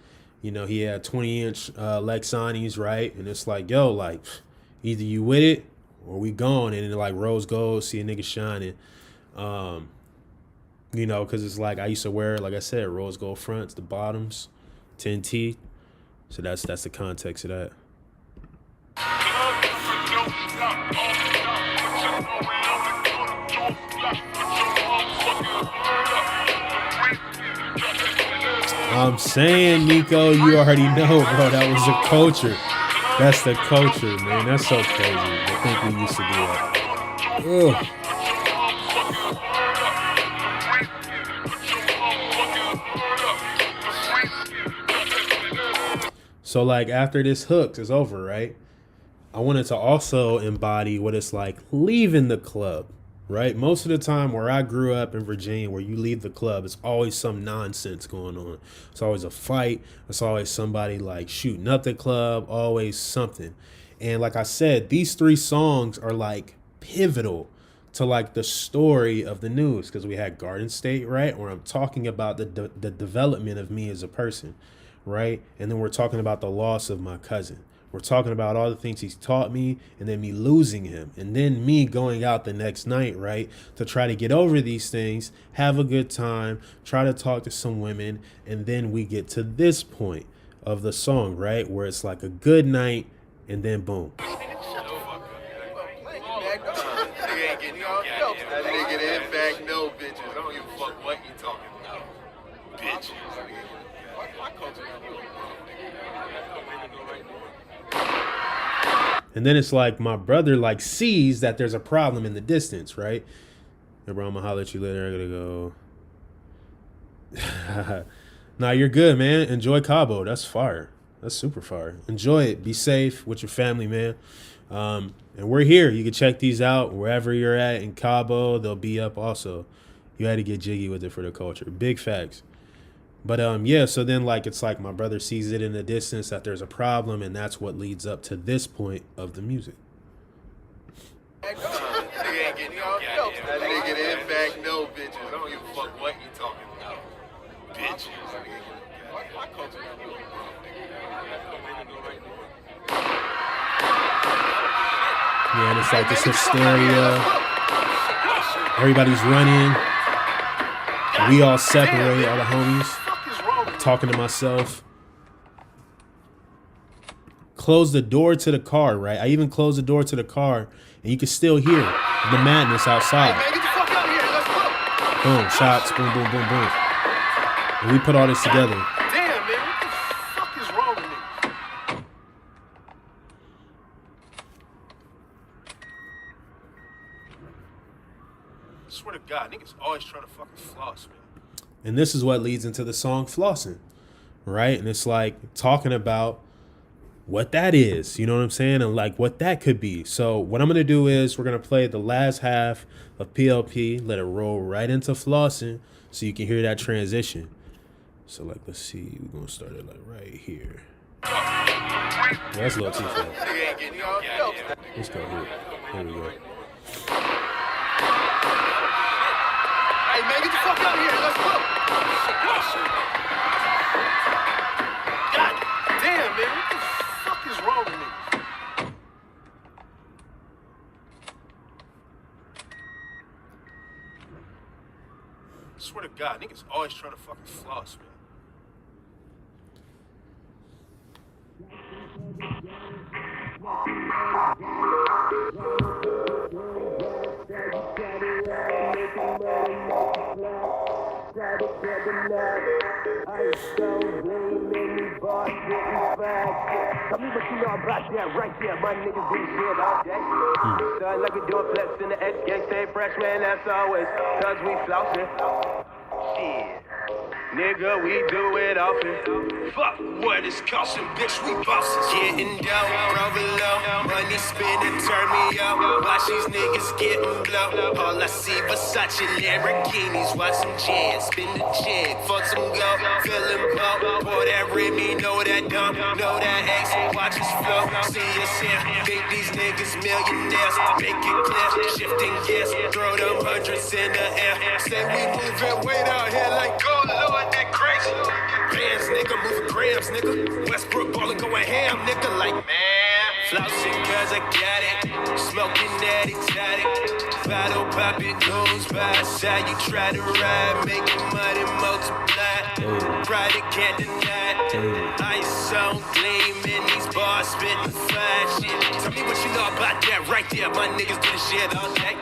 You know, he had 20-inch Lexanis, right? And it's like, yo, like, either you with it or we gone. And then like rose gold, see a nigga shining. You know, because it's like I used to wear, like I said, rose gold fronts, the bottoms, 10 teeth. So that's the context of that. I'm saying, Nico, you already know, bro. That was the culture. That's the culture, man. That's so crazy. I think we used to do that. Ugh. So, like, after this hook is over, right? I wanted to also embody what it's like leaving the club, right? Most of the time where I grew up in Virginia, where you leave the club, it's always some nonsense going on. It's always a fight. It's always somebody like shooting up the club, always something. And like I said, these three songs are like pivotal to like the story of the news, because we had Garden State, right? Where I'm talking about the development of me as a person, right? And then we're talking about the loss of my cousin. We're talking about all the things he's taught me, and then me losing him, and then me going out the next night, right, to try to get over these things, have a good time, try to talk to some women, and then we get to this point of the song, right, where it's like a good night, and then boom. That nigga didn't back no bitches. I don't give a fuck what you talking about. Bitches. And then it's like my brother like sees that there's a problem in the distance, right? Hey, bro, I'm gonna holler at you later. I gotta go. Nah, you're good, man. Enjoy Cabo. That's fire. That's super fire. Enjoy it. Be safe with your family, man. And we're here. You can check these out wherever you're at in Cabo. They'll be up also. You had to get jiggy with it for the culture. Big facts. But yeah, so then like it's like my brother sees it in the distance that there's a problem, and that's what leads up to this point of the music. That nigga didn't back no bitches. I don't give a fuck what you talking about. Bitches. Yeah, and it's like this hysteria. Everybody's running. We all separate, all the homies. Talking to myself. Close the door to the car, right? I even closed the door to the car, and you can still hear the madness outside. Hey, man, get the fuck out of here. Let's go. Boom, shots, boom, boom, boom, boom. And we put all this together. Damn, man, what the fuck is wrong with me? I swear to God, niggas always trying to fucking floss, man. And this is what leads into the song Flossin', right? And it's like talking about what that is, you know what I'm saying? And like what that could be. So what I'm going to do is we're going to play the last half of P.L.P, let it roll right into Flossin' so you can hear that transition. So like, let's see, we're going to start it like right here. Well, that's a little too fast. Let's go here. Here we go. Hey, man, get the fuck out of here. Let's go. God damn, man. What the fuck is wrong with me? I swear to God, niggas always trying to fucking floss, man. Tell me what you know about that right there. My niggas been shit all day. Starting like a door flex in the X gang, stay fresh, man, that's always. Cause we floussin'. Shit. Nigga, we do it often. Fuck what it's costing, bitch, we bosses. Getting down, rolling low, money spinning, turn me up. Watch these niggas getting blow. All I see Versace Lamborghinis, watch some jazz, spin the jig, fuck some go, feeling blow. Pour that Remy, know that dump, know that X, watch us flow. See us here, think these niggas millionaires, make it clear, shifting gears, throw them hundreds in the air. Say we moving weight out here like gold, Lord, that crazy. Bands, nigga, moving grams, nigga. Westbrook ballin' going ham, nigga, like man. Flossin' cause I got it, smoking that exotic. Bottle poppin' goons by side, you try to ride, making money multiply. Pride can't deny it. Ice on gleaming, these bars spittin' fire shit. Tell me what you know about that right there, my niggas do the shit all day.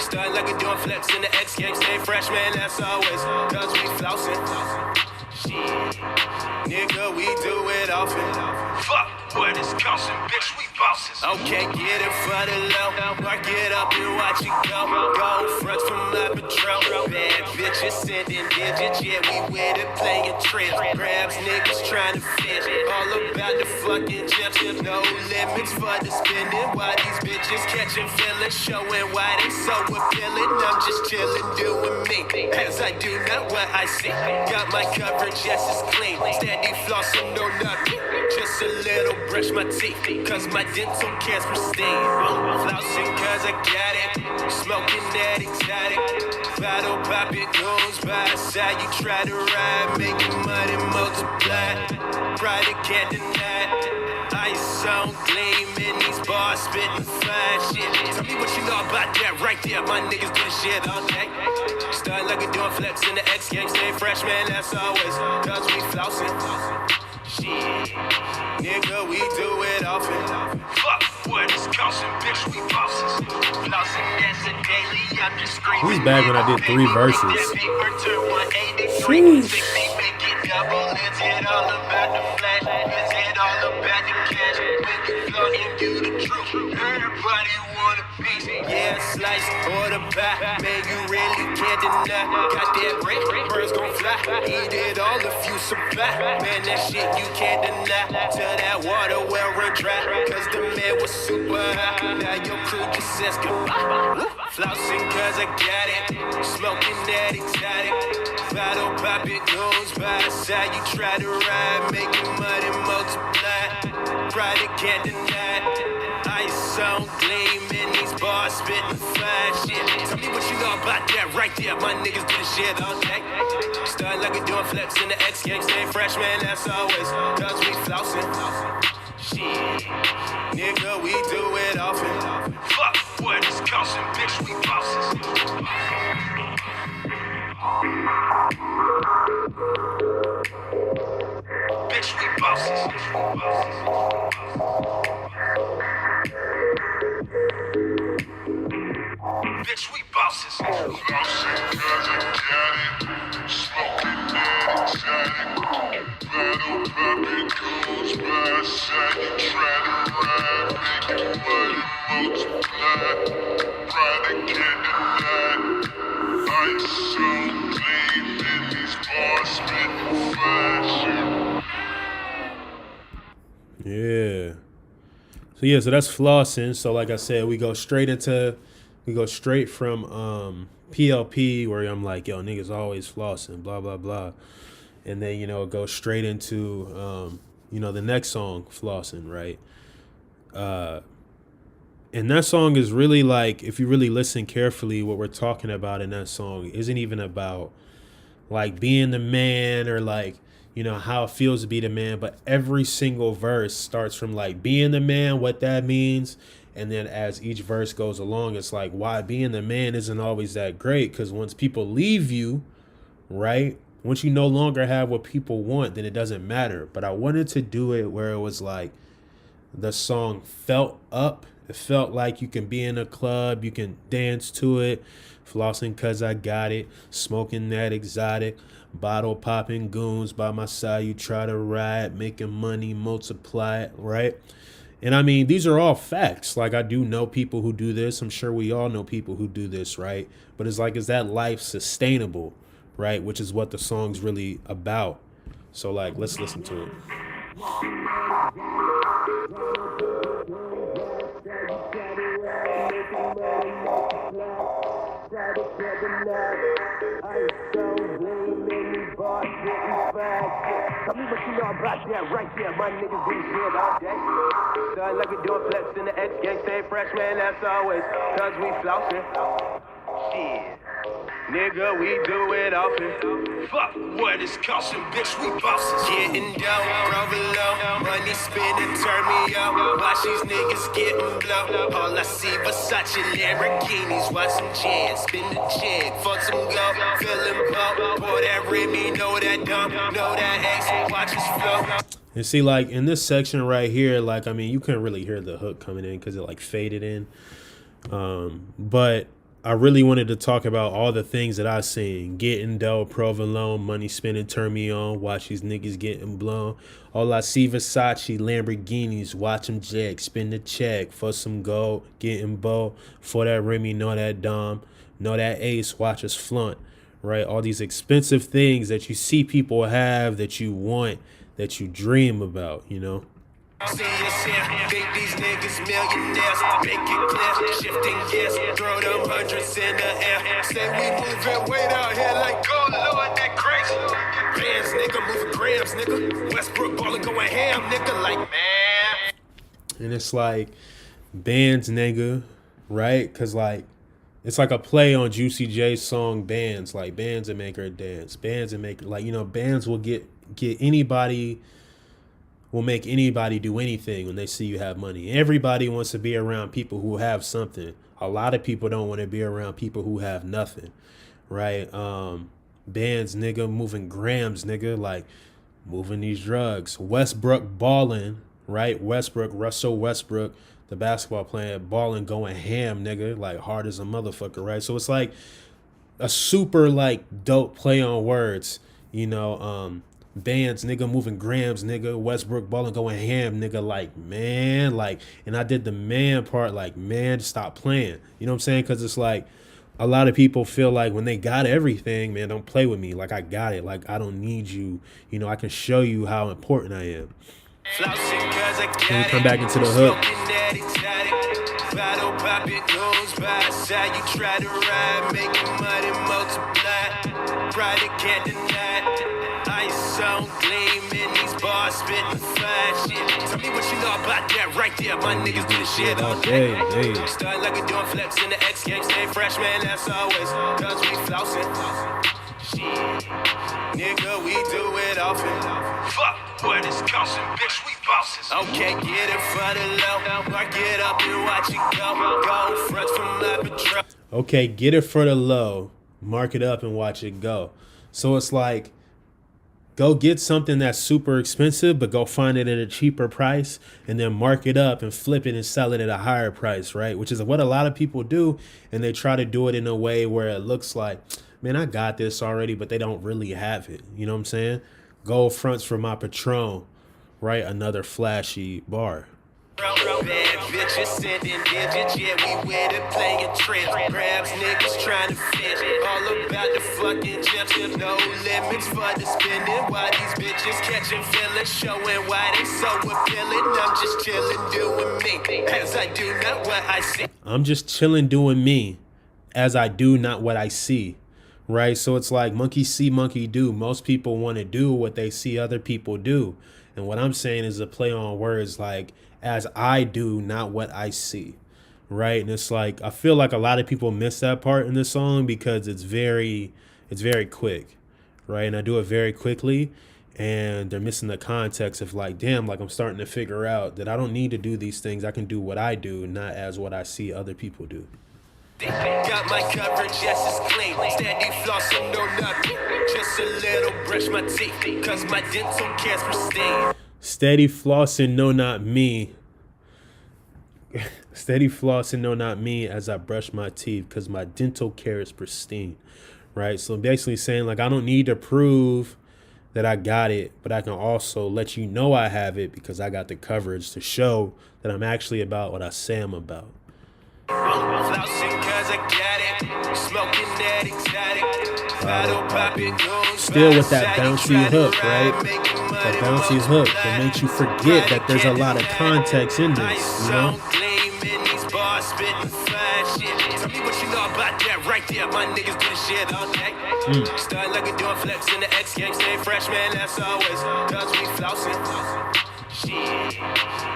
Start like a doing flex in the X Games, stay fresh, man, that's always. Cause we flossin'. Shit, nigga, we do it often. Fuck what it's costing, bitch, we bosses. Okay, get it for the low, mark it up and watch it go. Gold fronts from my patrol. Bad bitches sending digits, yeah, we with it, playing tricks. Grabs niggas trying to fish, all about the fucking chips. No limits for the spending. Why these bitches catching feelings, showing why they so appealing. I'm just chilling, doing me, as I do not what I see. Got my coverage, yes, it's clean. Steady flossing, no nothing. Just a little brush my teeth, cause my dental care's pristine. Flossing cause I got it, smoking that exotic. Bottle poppin' goons by side, you try to ride, making money multiply. Pride can't deny it. Ice on gleaming, these bars spittin' fire shit. Tell me what you know about that right there, my niggas do the shit all day. Start like a doing flex in the X Games, stay fresh, man, that's always. Cause we flossin'. Shit, nigga, we do it often. Fuck what it's costing, bitch, we bosses. Flossin', that's a daily, I'm just screaming. Who's back when I did 3 verses? Sheesh. Double, it's it all about the flash, it's it all about the cash. When you flow and you the truth, everybody want a piece. Yeah, slice or the pie, man, you really can't deny. Got that break, birds gon' fly. Eat it all if you supply. Man, that shit you can't deny. Till that water well run dry, cause the man was super high. Now your crew just says goodbye. Flossin' cause I got it, smoking that exotic. Bottle poppin' goons by side, you try to ride, making money multiply. Pride can't deny it. Ice on gleaming, these bars spittin' fire shit. Tell me what you know about that right there, my niggas do the shit all day. Start like a doing flex in the X Games, stay fresh, man, that's always. Cause we flossin'. Shit, nigga, we do it often. Fuck what it's costing, bitch, we bosses. Bitch, we bosses. Bitch, we bosses. Flossin' cause I got it, smoking that exotic. Bottle poppin' goons by side, you try to ride, making money multiply. Pride can't deny it. Ice on gleaming, these bars spittin' fire shit. Yeah. So that's Flossin'. So like I said, we go straight from P.L.P. where I'm like, yo, niggas always flossing, blah blah blah, and then it goes straight into the next song, Flossin', right? And that song is really like, if you really listen carefully, what we're talking about in that song isn't even about like being the man or like, how it feels to be the man. But every single verse starts from like being the man, what that means. And then as each verse goes along, it's like why being the man isn't always that great. Because once people leave you, right? Once you no longer have what people want, then it doesn't matter. But I wanted to do it where it was like the song felt up. It felt like you can be in a club, you can dance to it. Flossin' cause I got it, smoking that exotic. Bottle popping goons by my side, you try to ride, making money multiply it, right? And I mean, these are all facts. Like, I do know people who do this. I'm sure we all know people who do this, right? But it's like, is that life sustainable, right? Which is what the song's really about. So like, let's listen to it. Tell me what you know about that right there. My niggas do shit all day. Start like a door flex in the X gang, stay fresh, man, that's always. Cause we flossing. Shit. Nigga, we do it often. Fuck what it's costing, bitch, we bosses. Getting down, below. Money spinning, turn me up. Watch these niggas getting blow. All I see Versace Lamborghinis. Watch some jazz, spin the check. Fuck some go, feeling pop. Pour that Remy, know that dump, know that X. Watch us flow. And see, like in this section right here, like I mean, you couldn't really hear the hook coming in because it like faded in. But I really wanted to talk about all the things that I seen. Getting dough, provolone, money spinning, turn me on. Watch these niggas getting blown. All I see Versace, Lamborghinis. Watch them jack, spin the check. For some gold, getting bow. For that Remy, know that Dom. Know that Ace, watch us flaunt. Right? All these expensive things that you see people have, that you want, that you dream about, you know? See yourself, think these niggas millionaires. Make it clear, shifting gears. Throw them hundreds in the air. Say we moving weight out here like gold, Lord, that crazy. Bands, nigga, moving grams, nigga. Westbrook ballin' going ham, nigga, like man. And it's like bands, nigga, right? Because like it's like a play on Juicy J's song Bands, like bands that make her dance, bands that make, like, you know, bands will get anybody, will make anybody do anything when they see you have money. Everybody wants to be around people who have something. A lot of people don't want to be around people who have nothing, right? Bands, nigga, moving grams, nigga, like moving these drugs. Westbrook balling, right? Russell Westbrook, the basketball player, balling, going ham, nigga, like hard as a motherfucker, right? So it's like a super like dope play on words, you know. Bands, nigga, moving grams, nigga. Westbrook balling, going ham, nigga. Like, man, like, and I did the man part, like, man, stop playing. You know what I'm saying? Because it's like a lot of people feel like when they got everything, man, don't play with me. Like, I got it. Like, I don't need you. You know, I can show you how important I am. Then we come back into the hook. Bottle pop it goes by side. You try to ride, making money multiply. Pride can't deny. Ice on gleaming, these bars spitting fire shit. Tell me what you know about that right there. My niggas do the shit all day. Start like a door flex in the X game, stay fresh, man, that's always. Cause we flossing. Shit. Nigga, we do it often. Fuck what it's costing, bitch, we bosses. Okay, get it for the low. Mark it up and watch it go. Go front from my patrol. Okay, get it for the low. Mark it up and watch it go. So it's like, go get something that's super expensive, but go find it at a cheaper price and then mark it up and flip it and sell it at a higher price, right? Which is what a lot of people do. And they try to do it in a way where it looks like, man, I got this already, but they don't really have it. You know what I'm saying? Gold fronts for my Patron, right? Another flashy bar. Bad bitches sending digits, yeah, we with it playing tricks. Grabs niggas trying to fish, all about the fucking chips. No limits for the spending. Why these bitches catching feelings, showing why they so appealing. I'm just chilling, doing me, as I do not what I see. I'm just chilling, doing me, as I do not what I see. Right? So it's like monkey see, monkey do. Most people want to do what they see other people do. And what I'm saying is a play on words like, as I do, not what I see. Right? And it's like, I feel like a lot of people miss that part in this song because it's very quick. Right? And I do it very quickly. And they're missing the context of like, damn, like I'm starting to figure out that I don't need to do these things. I can do what I do, not as what I see other people do. Got my coverage, yes, it's clean. Steady flossing, no nothing. Just a little brush my teeth, cause my dental care's pristine. Steady flossing, no, not me. Steady flossing, no, not me, as I brush my teeth, cause my dental care is pristine. Right? So basically saying like, I don't need to prove that I got it, but I can also let you know I have it because I got the coverage to show that I'm actually about what I say I'm about. Bottle popping, still with that bouncy hook, right? That bouncy hook that makes you forget that there's a lot of context in this, you know? Tell me what you know about that right there. My niggas do the shit all day. Starting like we're doing flex in the X Games. Stay fresh, man, that's always. Cause we flossing. Shit.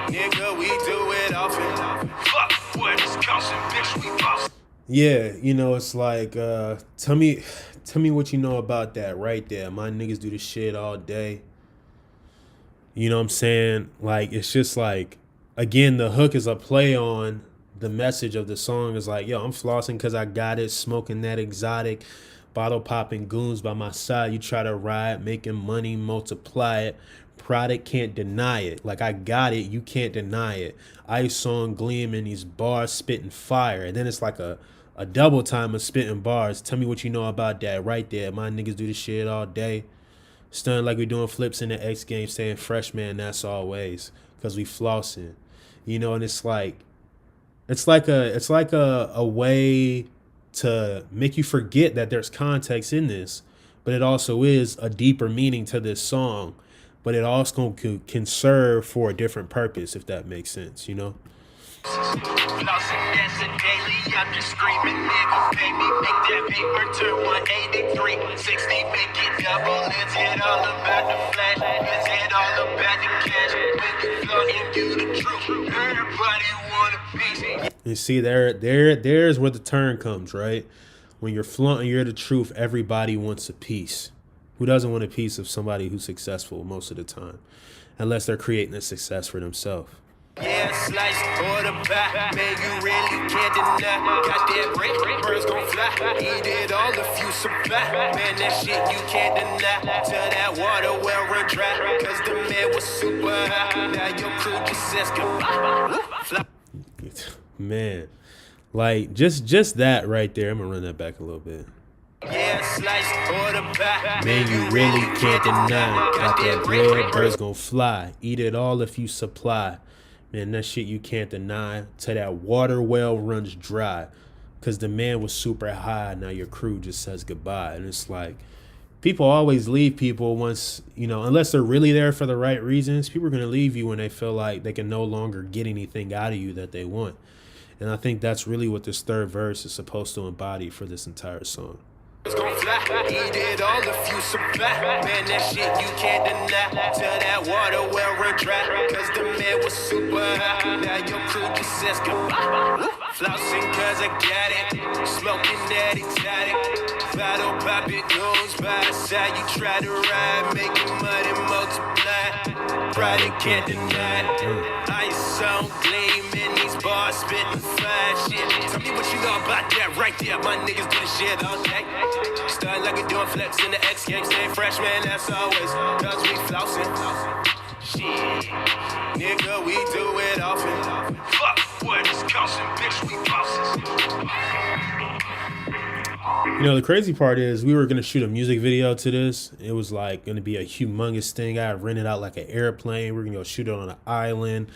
Nigga, we do it often. Fuck, boy, Wisconsin, bitch, we boss. Yeah, you know, it's like, tell me what you know about that right there. My niggas do the shit all day. You know what I'm saying? Like, it's just like, again, the hook is a play on the message of the song is like, yo, I'm flossing because I got it, smoking that exotic, bottle popping goons by my side. You try to ride, making money, multiply it. Product can't deny it. Like, I got it, you can't deny it. Ice on gleam in these bars, spitting fire. And then it's like a double time of spitting bars. Tell me what you know about that right there. My niggas do this shit all day. Stunning like we doing flips in the X Games, saying fresh, man, that's always. Because we flossing. You know, and it's like a way to make you forget that there's context in this, but it also is a deeper meaning to this song, but it also can serve for a different purpose, if that makes sense, you know? Flossing, that's a daily. I'm just screaming, nigga, pay me, make that paper turn 183, 60, make it double. Is it all about the flash? Is it all about the cash? When you floating, you the truth. Everybody want a piece. You see, there's where the turn comes, right? When you're flaunting, you're the truth. Everybody wants a piece. Who doesn't want a piece of somebody who's successful most of the time, unless they're creating a success for themselves? Yeah, slice or the pie, man, you really can't deny. Got that break, birds gon' fly. Eat it all if you supply. Man, that shit you can't deny. Till that water well run dry. Cause the man was super high. Now your crew just says goodbye. Man, like just that right there. I'm gonna run that back a little bit. Yeah, slice or the pie, man, you really can't deny. Got that bread, birds gon' fly. Eat it all if you supply. Man, that shit you can't deny. Till that water well runs dry. Because the man was super high. Now your crew just says goodbye. And it's like, people always leave people once, you know, unless they're really there for the right reasons. People are going to leave you when they feel like they can no longer get anything out of you that they want. And I think that's really what this third verse is supposed to embody for this entire song. It's gon' fly, eat it all if you supply. Man, that shit you can't deny. Till that water well run dry. Cause the man was super high. Now your crew just says goodbye. Flossing cause I got it. Smoking that exotic. Bottle popping goons by the side. You try to ride, making money multiply. Product can't deny it. Ice on gleam in these bars, spitting fire shit. Tell me what you know about that right there. My niggas do the shit all day. Starting like we're doing flex in the X Games. Stay fresh, man, that's always. Cause we flossing. Shit. Nigga, we do it often. Fuck, boy, Wisconsin, bitch, we bosses. You know, the crazy part is we were going to shoot a music video to this. It was like going to be a humongous thing. I rented out like an airplane. We're going to go shoot it on an island,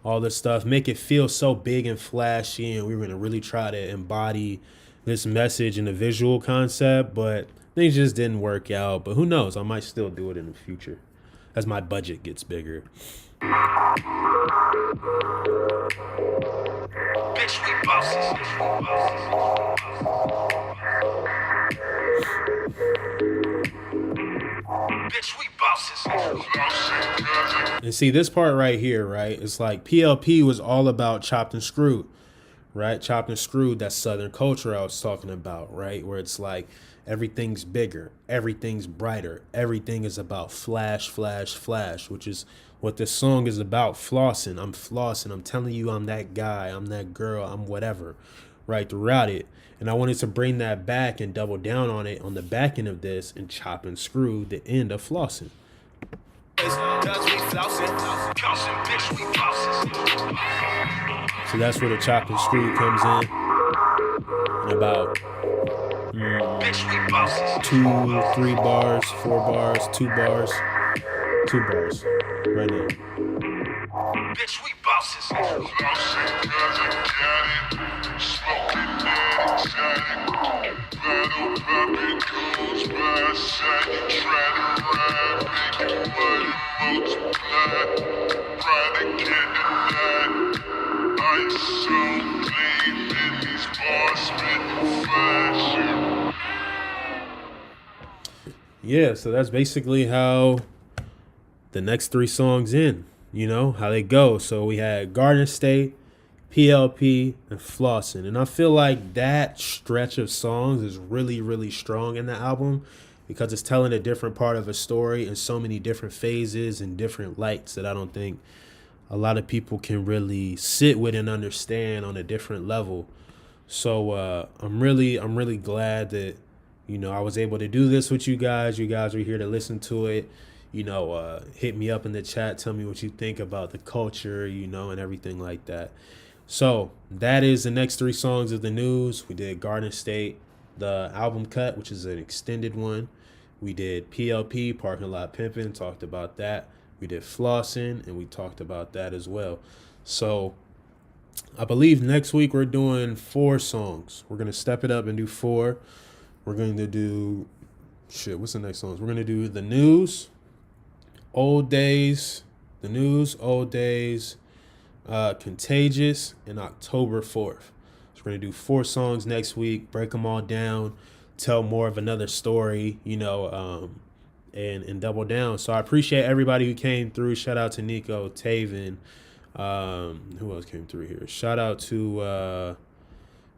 all this stuff, make it feel so big and flashy. And we were going to really try to embody this message and the visual concept, but things just didn't work out. But who knows? I might still do it in the future as my budget gets bigger. Bitch, we bosses. Bitch, we bosses. And see this part right here, right? It's like P.L.P. was all about chopped and screwed, right? Chopped and screwed, that Southern culture I was talking about, right? Where it's like everything's bigger, everything's brighter, everything is about flash, flash, flash, which is what this song is about. Flossing. I'm flossing. I'm telling you I'm that guy, I'm that girl, I'm whatever, right? Throughout it. And I wanted to bring that back and double down on it on the back end of this and chop and screw the end of flossing. So that's where the chop and screw comes in. In about 2, 3 bars, 4 bars, 2 bars. 2 bars right now. Bitch, we bosses. Flossin' cause I got it. Smoking that exotic. Battle poppin' goons by our side. You try to ride, making money multiply. Pride to get denied. I'm so clean in these bars, spitting fire. Yeah, so that's basically how the next three songs end, you know, how they go. So we had Garden State, P.L.P, and Flossin. And I feel like that stretch of songs is really, really strong in the album because it's telling a different part of a story in so many different phases and different lights that I don't think a lot of people can really sit with and understand on a different level. So I'm really glad that, you know, I was able to do this with you guys. You guys are here to listen to it. You know, hit me up in the chat. Tell me what you think about the culture, you know, and everything like that. So that is the next three songs of the news. We did Garden State, the album cut, which is an extended one. We did P.L.P, Parking Lot Pimpin', talked about that. We did Flossin', and we talked about that as well. So I believe next week we're doing 4 songs. We're going to step it up and do 4. We're going to do, what's the next songs? We're going to do The News, Old Days, Contagious, and October 4th. So we're going to do 4 songs next week, break them all down, tell more of another story, you know, and double down. So I appreciate everybody who came through. Shout out to Nico, Taven. Who else came through here? Shout out to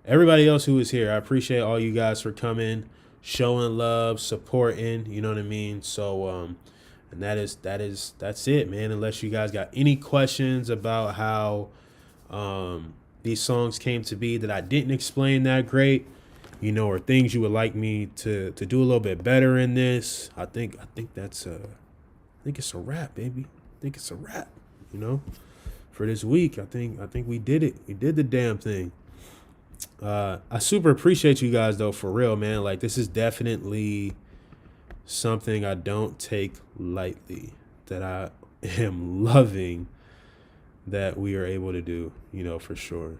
everybody else who was here. I appreciate all you guys for coming, showing love, supporting, you know what I mean? So and that's it, man. Unless you guys got any questions about how these songs came to be that I didn't explain that great, you know, or things you would like me to do a little bit better in this, I think it's a wrap, baby. I think it's a wrap, you know, for this week. I think we did it. We did the damn thing. I super appreciate you guys though, for real, man. Like, this is definitely something I don't take lightly, that I am loving that we are able to do, you know, for sure.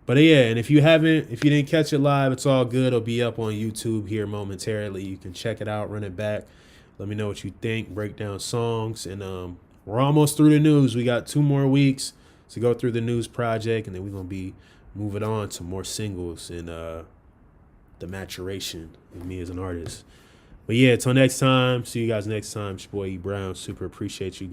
But yeah, and if you didn't catch it live, it's all good. It'll be up on YouTube here momentarily. You can check it out, run it back. Let me know what you think, break down songs. And we're almost through the news. We got 2 more weeks to go through the news project, and then we're going to be moving on to more singles and the maturation of me as an artist. But yeah, till next time. See you guys next time. It's your boy E. Brown. Super appreciate you guys.